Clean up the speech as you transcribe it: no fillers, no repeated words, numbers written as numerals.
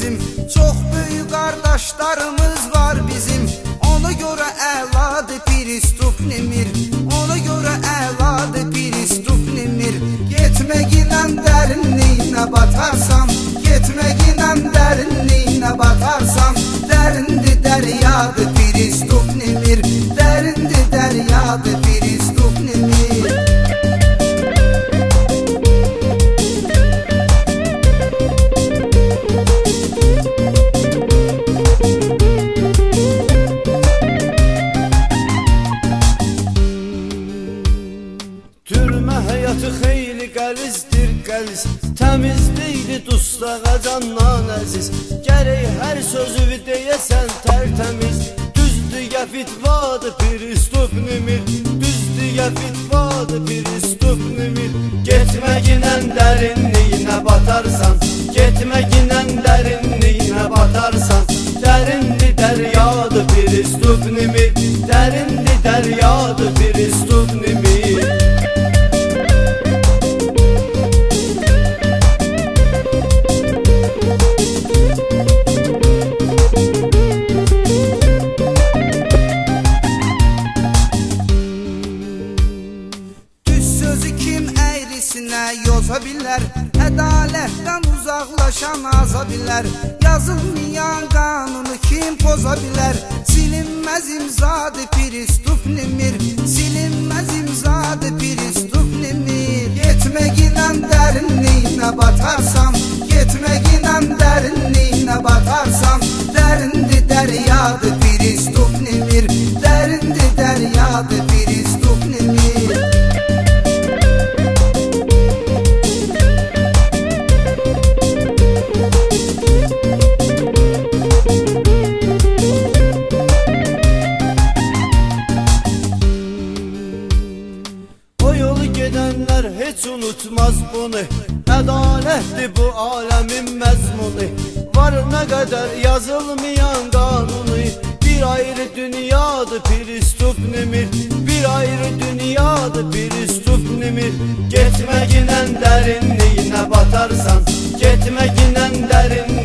bizim. Çok büyük kardeşlerimiz var bizim. Ona göre əladır Pristup Nemir. Ona göre əladır Pristup Nemir. Getməklə dərinliyinə batarsam, getməklə dərinliyinə batarsam, dərindi dəryadır Pristup Nemir. Dərindi dəryadır Pristup Nemir. Türmə həyatı xeyli qəlizdir qəliz, təmizlikdir dustağa candan əziz. Gərək hər sözü deyəsən tərtəmiz, düzdür fitvadır Pristup Nemir. Düzdür fitvadır Pristup Nemir. Getməklə dərinliyinə batarsan, getməklə dərinliyinə batarsan, dərindi dəryadır Pristup Nemir. Dərindi dəryadır Pristup Nemir. Yoza bilər, ədalətdən uzaqlaşan aza bilər. Yazılmayan qanunu kim poza bilər? Silinməz imzadır Pristup Nemir. Silinməz imzadır Pristup Nemir. Getməklə dərinliyinə batarsam, getməklə dərinliyinə batarsam, dərindi dəryadır Pristup Nemir. Dərindi dəryadır Pristup Nemir. Gedənlər heç unutmaz bunu, ədalətdir bu aləmin məzmunu. Var nə qədər yazılmayan qanunu, bir ayrı dünyadır Pristup Nemir. Bir ayrı dünyadır Pristup Nemir. Getməklə dərinliyinə batarsan, getməklə dərinliyinə